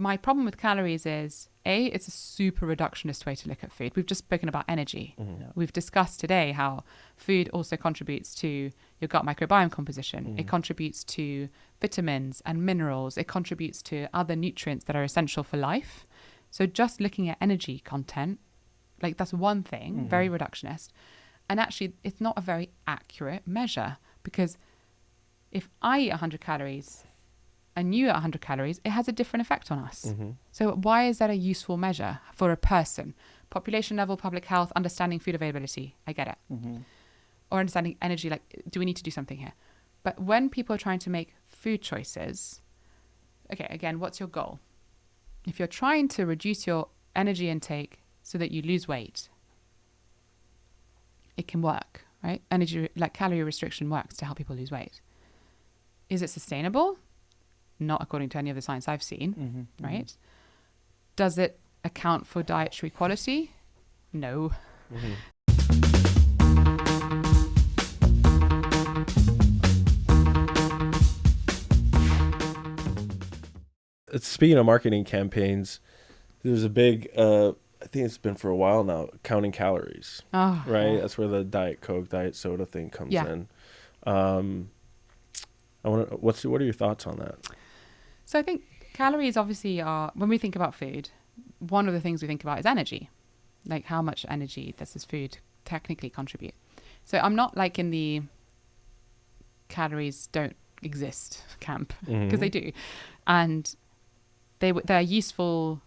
my problem with calories is, it's a super reductionist way to look at food. We've just spoken about energy. Mm-hmm. Yeah. We've discussed today how food also contributes to your gut microbiome composition. Mm-hmm. It contributes to vitamins and minerals. It contributes to other nutrients that are essential for life. So just looking at energy content, like that's one thing, Mm-hmm. very reductionist. And actually, it's not a very accurate measure, because if I eat 100 calories and you eat 100 calories, it has a different effect on us. Mm-hmm. So why is that a useful measure for a person? Population level, public health, understanding food availability. I get it. Mm-hmm. Or understanding energy, like, do we need to do something here? But when people are trying to make food choices, okay, again, what's your goal? If you're trying to reduce your energy intake so that you lose weight, it can work, right? Energy, like calorie restriction works to help people lose weight. Is it sustainable? Not according to any of the science I've seen, Mm-hmm. right? Does it account for dietary quality? No. Mm-hmm. Speaking of marketing campaigns, there's a big, I think it's been for a while now, counting calories, Oh, right? yeah. That's where the Diet Coke, Diet Soda thing comes Yeah. in. What are your thoughts on that? So I think calories obviously are, when we think about food, one of the things we think about is energy. Like how much energy does this food technically contribute? So I'm not like in the calories don't exist camp, because they do. And they're a useful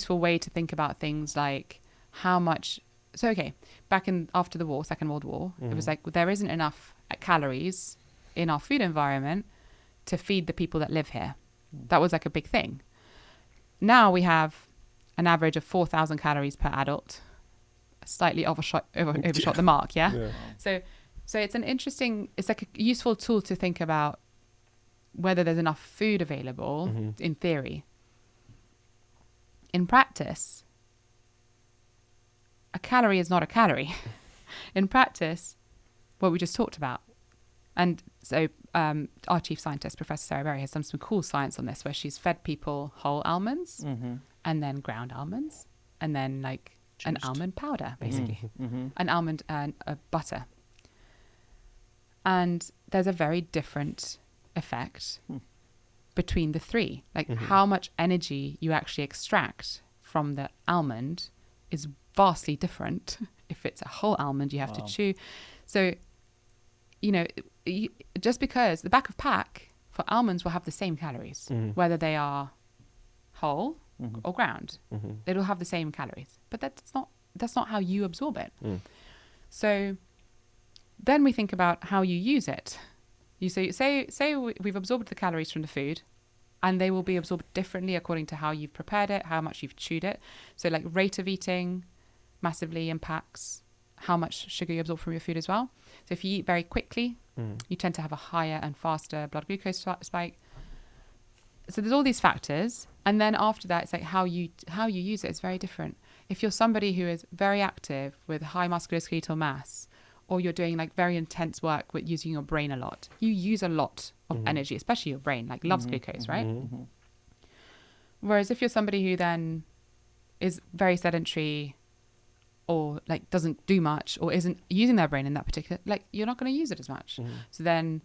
way to think about things like how much. So, okay, back in after the war, Second World War, it was like there isn't enough calories in our food environment to feed the people that live here. That was like a big thing. Now we have an average of 4,000 calories per adult, slightly overshot the mark, yeah? So it's an interesting, it's like a useful tool to think about whether there's enough food available in theory. In practice, a calorie is not a calorie. In practice, what we just talked about. And so our chief scientist, Professor Sarah Berry, has done some cool science on this, where she's fed people whole almonds and then ground almonds and then like an almond powder, basically, an almond and a butter. And there's a very different effect between the three. Like how much energy you actually extract from the almond is vastly different. If it's a whole almond, you have to chew. So, you know, just because the back of pack for almonds will have the same calories, whether they are whole or ground, it'll have the same calories, but that's not how you absorb it. So then we think about how you use it. You say we've absorbed the calories from the food, and they will be absorbed differently according to how you've prepared it, how much you've chewed it. So like rate of eating massively impacts how much sugar you absorb from your food as well. So if you eat very quickly, you tend to have a higher and faster blood glucose spike. So there's all these factors. And then after that, it's like how you use it is very different. If you're somebody who is very active with high musculoskeletal mass, or you're doing like very intense work with using your brain a lot, you use a lot of energy, especially your brain, like loves glucose, right? Whereas if you're somebody who then is very sedentary or like doesn't do much or isn't using their brain in that particular, like you're not going to use it as much. So then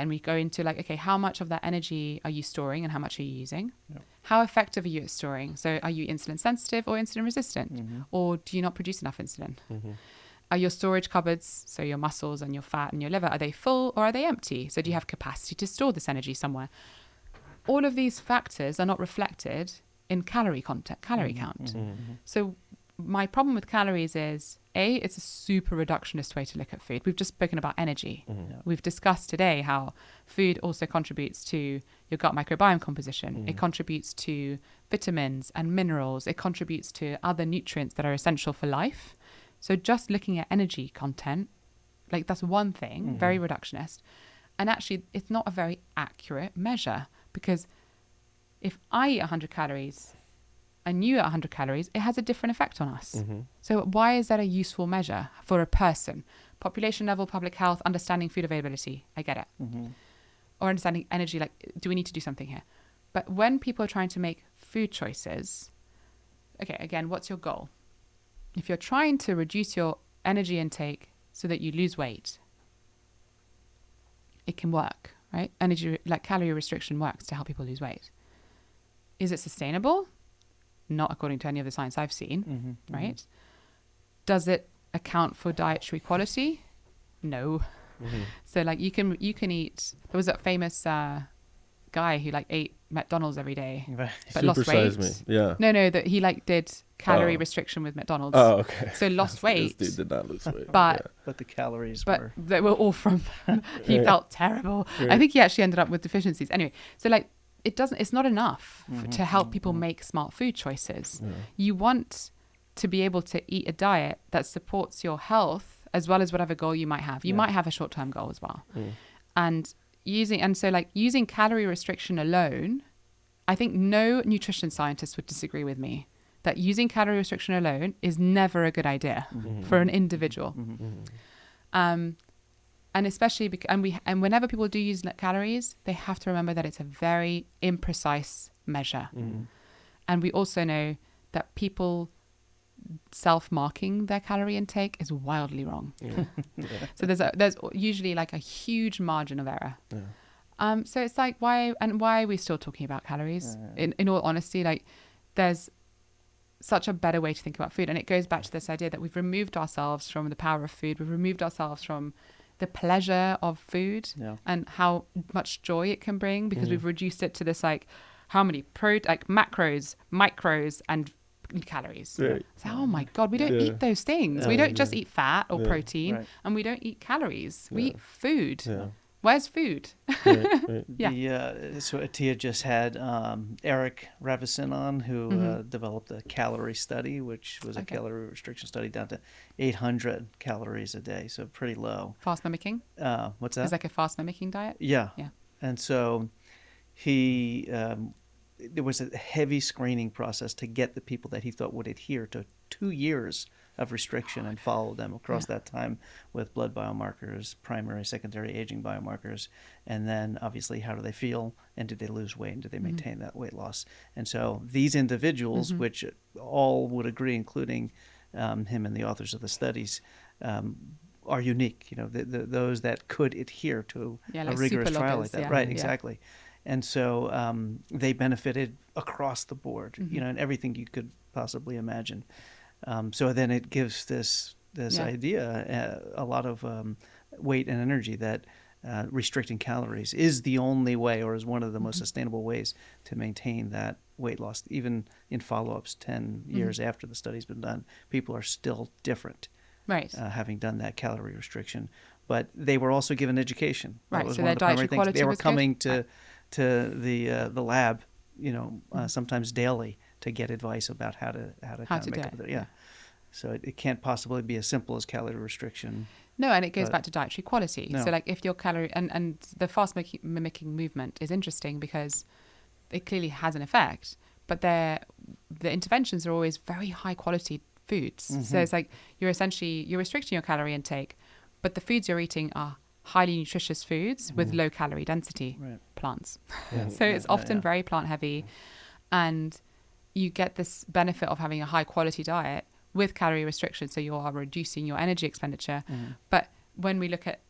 we go into like, okay, how much of that energy are you storing and how much are you using? Yep. How effective are you at storing? So are you insulin sensitive or insulin resistant? Or do you not produce enough insulin? Are your storage cupboards, so your muscles and your fat and your liver, are they full or are they empty? So do you have capacity to store this energy somewhere? All of these factors are not reflected in calorie count. So my problem with calories is, it's a super reductionist way to look at food. We've just spoken about energy. We've discussed today how food also contributes to your gut microbiome composition. It contributes to vitamins and minerals. It contributes to other nutrients that are essential for life. So just looking at energy content, like that's one thing, very reductionist. And actually, it's not a very accurate measure, because if I eat 100 calories and you eat 100 calories, it has a different effect on us. So why is that a useful measure for a person? Population level, public health, understanding food availability. I get it. Or understanding energy, like, do we need to do something here? But when people are trying to make food choices, okay, again, what's your goal? If you're trying to reduce your energy intake so that you lose weight, it can work, right? Calorie restriction works to help people lose weight. Is it sustainable? Not according to any of the science I've seen, right? Does it account for dietary quality? No. So like you can eat. There was that famous guy who like ate McDonald's every day, but lost weight. Me. Yeah. No, that he like did calorie restriction with McDonald's. Oh, okay. So lost weight. This dude did not lose weight. But the calories were. They were all from. He felt terrible. Right. I think he actually ended up with deficiencies. Anyway, so like it's not enough to help people make smart food choices. Yeah. You want to be able to eat a diet that supports your health as well as whatever goal you might have. You might have a short-term goal as well. And using calorie restriction alone, I think no nutrition scientist would disagree with me that using calorie restriction alone is never a good idea for an individual. And especially and whenever people do use calories, they have to remember that it's a very imprecise measure. And we also know that people self-marking their calorie intake is wildly wrong. So there's usually like a huge margin of error. So it's like why are we still talking about calories? In all honesty, like there's such a better way to think about food, and it goes back to this idea that we've removed ourselves from the power of food. We've removed ourselves from the pleasure of food and how much joy it can bring, because we've reduced it to this like how many macros, micros, and calories. Right. So, oh my God, we don't eat those things. We don't just eat fat or protein, and we don't eat calories. We eat food. Where's food? So Atia just had Eric Ravison on, who developed a calorie study, which was a calorie restriction study down to 800 calories a day, so pretty low. Fast mimicking? What's that? It's like a fast mimicking diet? Yeah. And so there was a heavy screening process to get the people that he thought would adhere to 2 years of restriction and follow them across that time with blood biomarkers, primary, secondary aging biomarkers, and then obviously how do they feel, and did they lose weight, and did they maintain that weight loss. And so these individuals, which all would agree, including him and the authors of the studies, are unique. You know, those that could adhere to a rigorous trial like that. Right, exactly. And so they benefited across the board, you know, and everything you could possibly imagine. So then it gives this idea, a lot of weight and energy, that restricting calories is the only way, or is one of the most sustainable ways to maintain that weight loss. Even in follow-ups 10 years after the study's been done, people are still different, having done that calorie restriction. But they were also given education. Right, that was so one their of the primary dietary things. quality They were was coming good? to the lab, you know, sometimes daily, to get advice about how to make up with it. So it can't possibly be as simple as calorie restriction. No, and it goes back to dietary quality. No. So like if your calorie and the fast mimicking movement is interesting because it clearly has an effect, but the interventions are always very high quality foods. So it's like you're restricting your calorie intake, but the foods you're eating are highly nutritious foods with low calorie density plants. So it's often very plant heavy, and you get this benefit of having a high quality diet with calorie restriction. So you are reducing your energy expenditure. But when we look at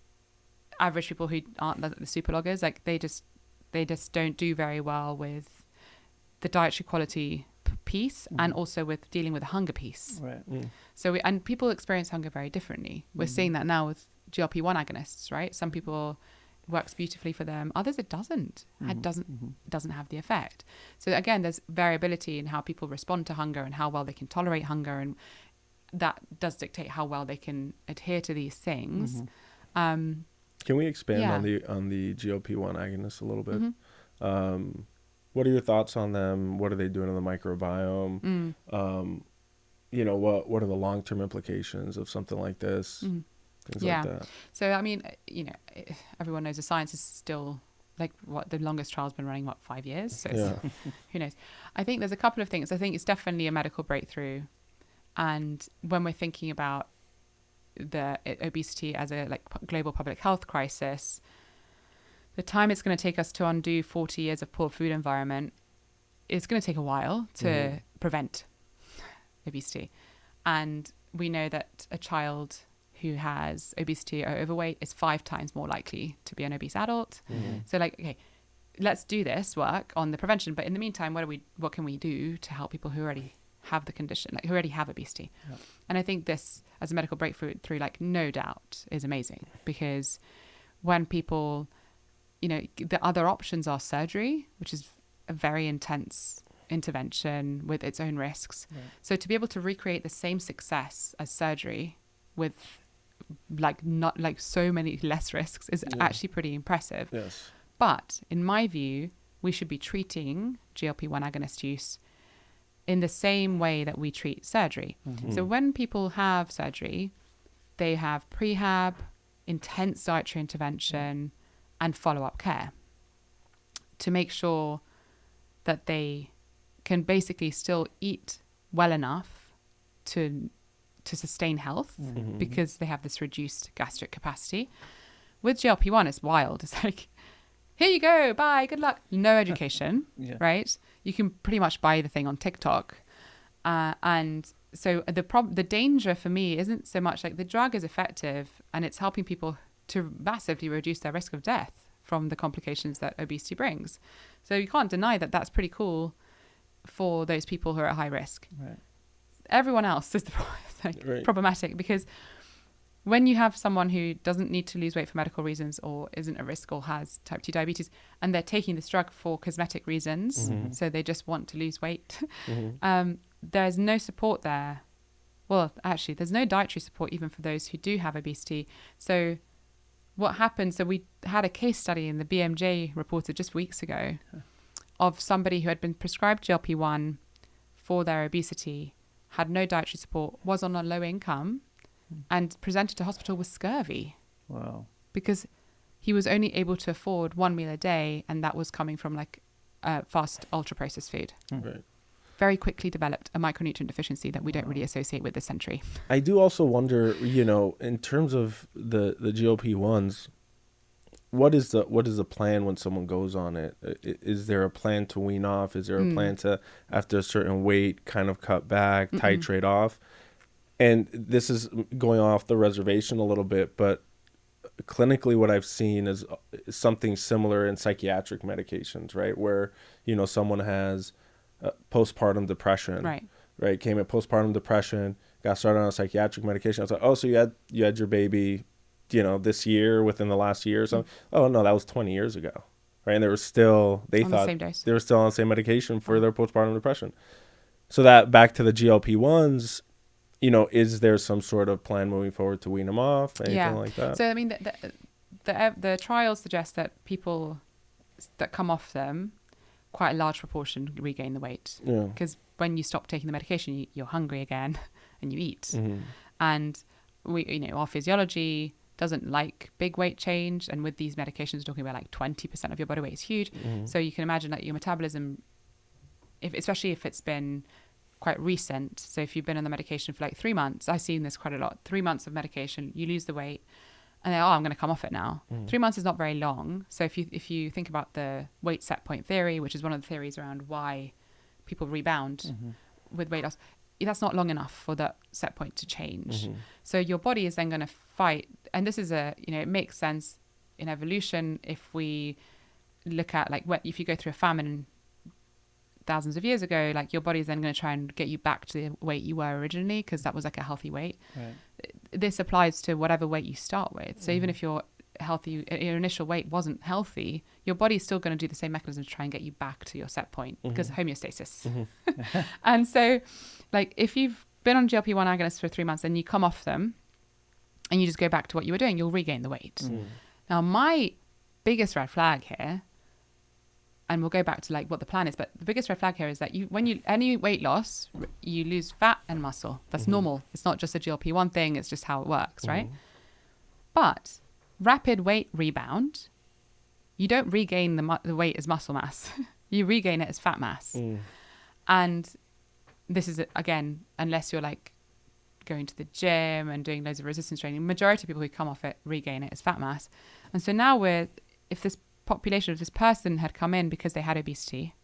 average people who aren't the super loggers, like they just don't do very well with the dietary quality piece and also with dealing with the hunger piece. So and people experience hunger very differently. We're seeing that now with GP1 agonists, right? Some people it works beautifully for them, others it doesn't. It doesn't have the effect. So again, there's variability in how people respond to hunger and how well they can tolerate hunger, and that does dictate how well they can adhere to these things. Can we expand on the GLP-1 agonists a little bit? What are your thoughts on them? What are they doing in the microbiome? You know, what are the long-term implications of something like this? Things like that. So, I mean, you know, everyone knows the science is still, like, what the longest trial's been running, 5 years? So who knows? I think there's a couple of things. I think it's definitely a medical breakthrough. And when we're thinking about the obesity as a global public health crisis, the time it's going to take us to undo 40 years of poor food environment it's going to take a while to prevent obesity. And we know that a child who has obesity or overweight is 5 times more likely to be an obese adult. So like, okay, let's do this work on the prevention. But in the meantime, what can we do to help people who already have the condition, like who already have obesity? And I think this, as a medical breakthrough, like no doubt, is amazing, because when people, the other options are surgery, which is a very intense intervention with its own risks. So to be able to recreate the same success as surgery with not like so many less risks is actually pretty impressive. Yes. But in my view, we should be treating GLP-1 agonist use in the same way that we treat surgery. So when people have surgery, they have prehab, intense dietary intervention, and follow-up care to make sure that they can basically still eat well enough to sustain health, because they have this reduced gastric capacity. With GLP-1, it's wild. It's like, here you go, bye, good luck. No education, right? You can pretty much buy the thing on TikTok. And so the danger for me isn't so much like the drug is effective and it's helping people to massively reduce their risk of death from the complications that obesity brings. So you can't deny that that's pretty cool for those people who are at high risk. Right. Everyone else is problematic, because when you have someone who doesn't need to lose weight for medical reasons or isn't at risk or has type 2 diabetes, and they're taking this drug for cosmetic reasons, so they just want to lose weight, there's no support there. Well, actually, there's no dietary support even for those who do have obesity. So what happened, so we had a case study in the BMJ reported just weeks ago of somebody who had been prescribed GLP-1 for their obesity, had no dietary support, was on a low income, and presented to hospital with scurvy. Wow. Because he was only able to afford 1 meal a day, and that was coming from like fast ultra-processed food. Right. Very quickly developed a micronutrient deficiency that we don't really associate with this century. I do also wonder, in terms of the GLP-1s, what is the plan when someone goes on it? Is there a plan to wean off? Is there a plan to, after a certain weight, kind of cut back, titrate off? And this is going off the reservation a little bit, but clinically what I've seen is something similar in psychiatric medications, right? Where, someone has postpartum depression, right? Came at postpartum depression, got started on a psychiatric medication. I was like, oh, so you had your baby, this year, within the last year or something. Oh no, that was 20 years ago, right? And they were still, they on thought the same dose. they were still on the same medication for their postpartum depression. So that, back to the GLP-1s, is there some sort of plan moving forward to wean them off, anything like that? So I mean, the trials suggest that people that come off them, quite a large proportion regain the weight, because when you stop taking the medication, you're hungry again and you eat. And we, our physiology doesn't like big weight change, and with these medications, we're talking about like 20% of your body weight is huge. So you can imagine that your metabolism, especially if it's been quite recent, so if you've been on the medication for like 3 months, I've seen this quite a lot, 3 months of medication, you lose the weight, and then, I'm going to come off it now. 3 months is not very long. So if you think about the weight set point theory, which is one of the theories around why people rebound with weight loss, that's not long enough for that set point to change. So your body is then going to fight. And this is it makes sense in evolution. If we look at if you go through a famine thousands of years ago, like your body is then going to try and get you back to the weight you were originally, because that was like a healthy weight. Right. This applies to whatever weight you start with. So even if you're healthy, your initial weight wasn't healthy, your body's still going to do the same mechanism to try and get you back to your set point, because homeostasis. And so like if you've been on GLP-1 agonists for 3 months and you come off them and you just go back to what you were doing, you'll regain the weight. Now my biggest red flag here, and we'll go back to like what the plan is, but the biggest red flag here is that any weight loss, you lose fat and muscle. That's normal. It's not just a GLP-1 thing. It's just how it works, right? But rapid weight rebound, you don't regain the weight as muscle mass. You regain it as fat mass. And this is, again, unless you're like going to the gym and doing loads of resistance training, majority of people who come off it regain it as fat mass. And so now if this population of this person had come in because they had obesity,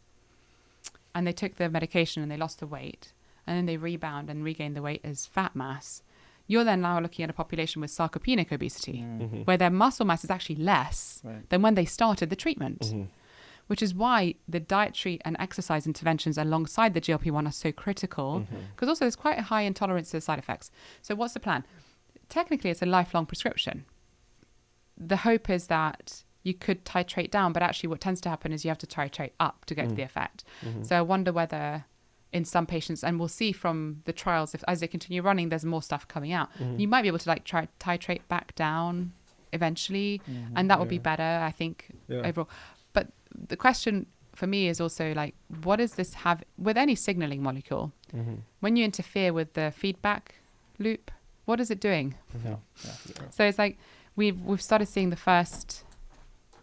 and they took the medication and they lost the weight, and then they rebound and regain the weight as fat mass, you're then now looking at a population with sarcopenic obesity, where their muscle mass is actually less than when they started the treatment, which is why the dietary and exercise interventions alongside the GLP-1 are so critical, because also there's quite a high intolerance to side effects. So what's the plan? Technically, it's a lifelong prescription. The hope is that you could titrate down, but actually what tends to happen is you have to titrate up to get to the effect. So I wonder whether in some patients, and we'll see from the trials, if as they continue running, there's more stuff coming out. You might be able to like try titrate back down eventually, and that would be better, I think, overall. But the question for me is also like, what does this have with any signaling molecule? When you interfere with the feedback loop, what is it doing? So it's like we've started seeing the first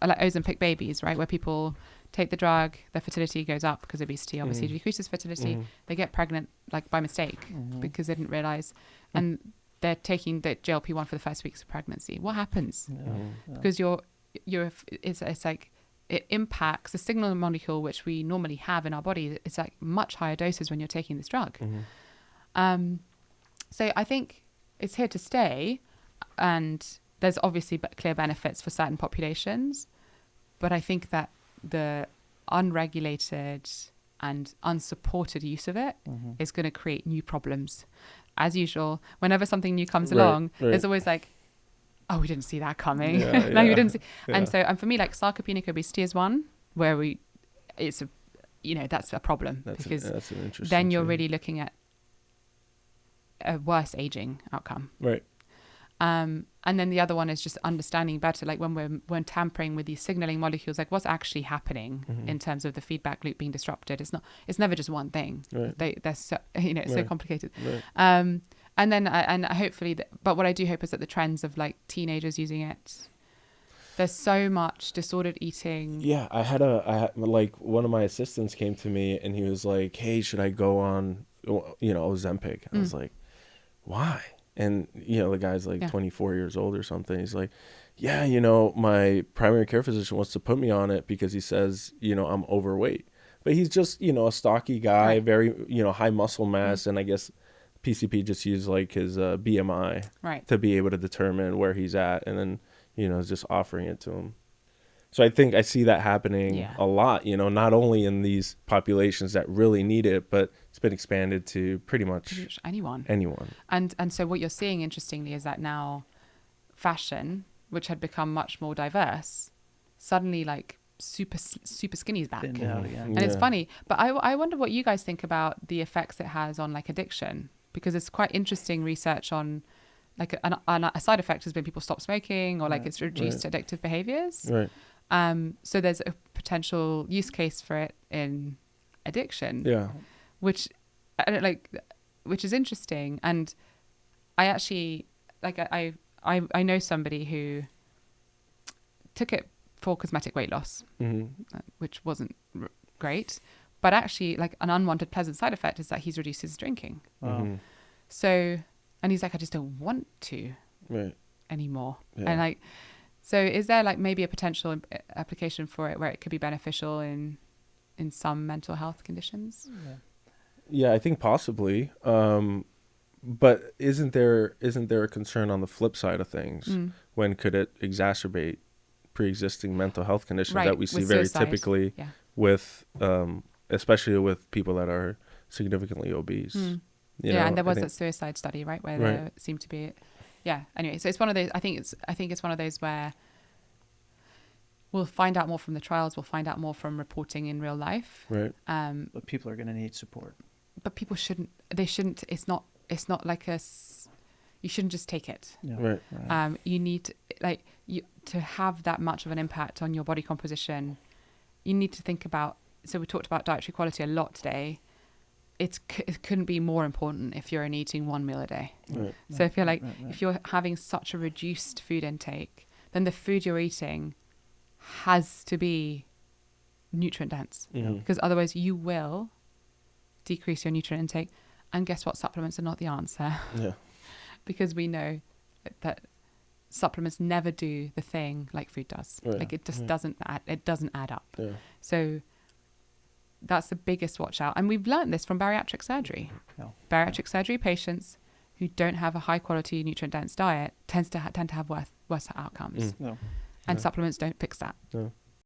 like Ozempic babies, right, where people take the drug, their fertility goes up because obesity obviously decreases fertility. They get pregnant like by mistake because they didn't realize, and they're taking the GLP-1 for the first weeks of pregnancy. What happens? Because it's like it impacts the signal molecule which we normally have in our body. It's like much higher doses when you're taking this drug. So I think it's here to stay, and there's obviously clear benefits for certain populations, but I think that the unregulated and unsupported use of it is going to create new problems. As usual, whenever something new comes along, there's always like, oh, we didn't see that coming. No, we didn't see. And so, and for me, like sarcopenic obesity is one where that's a problem, because that's an interesting then you're really looking at a worse aging outcome. Right. And then the other one is just understanding better, like when we're tampering with these signaling molecules, like what's actually happening in terms of the feedback loop being disrupted. It's never just one thing. They're so, it's so complicated. And then, and hopefully, but what I do hope is that the trends of like teenagers using it, there's so much disordered eating. Yeah. I had like one of my assistants came to me and he was like, hey, should I go on, Ozempic? I was like, why? And, the guy's like 24 years old or something. He's like, yeah, my primary care physician wants to put me on it because he says, I'm overweight. But he's just, a stocky guy, very, high muscle mass. And I guess PCP just used like his BMI to be able to determine where he's at. And then, is just offering it to him. So I think I see that happening a lot, not only in these populations that really need it, but it's been expanded to pretty much anyone. And so what you're seeing, interestingly, is that now fashion, which had become much more diverse, suddenly like super skinny is back. And it's funny, but I wonder what you guys think about the effects it has on like addiction, because it's quite interesting research on like a side effect has been people stop smoking, or like it's reduced addictive behaviors. So there's a potential use case for it in addiction, which is interesting. And I actually I know somebody who took it for cosmetic weight loss, which wasn't great, but actually like an unwanted pleasant side effect is that he's reduced his drinking. So, and he's like, I just don't want to anymore. And like, so is there like maybe a potential application for it where it could be beneficial in some mental health conditions? Yeah, I think possibly. But isn't there a concern on the flip side of things? When could it exacerbate pre-existing mental health conditions that we see very typically with, especially with people that are significantly obese? And there was that suicide study, right, where there seemed to be. Anyway, so it's one of those. I think it's one of those where we'll find out more from the trials. We'll find out more from reporting in real life. Right. But people are going to need support. But people shouldn't. They shouldn't. It's not like you shouldn't just take it. Right. You need to have that much of an impact on your body composition. You need to think about. So we talked about dietary quality a lot today. It couldn't be more important if you're only eating one meal a day. So if you're if you're having such a reduced food intake, then the food you're eating has to be nutrient dense, because otherwise you will decrease your nutrient intake. And guess what? Supplements are not the answer. Because we know that supplements never do the thing like food does. Like it just doesn't add up. So that's the biggest watch out. And we've learned this from bariatric surgery. Bariatric surgery patients who don't have a high quality nutrient dense diet tend to have worse outcomes. And supplements don't fix that.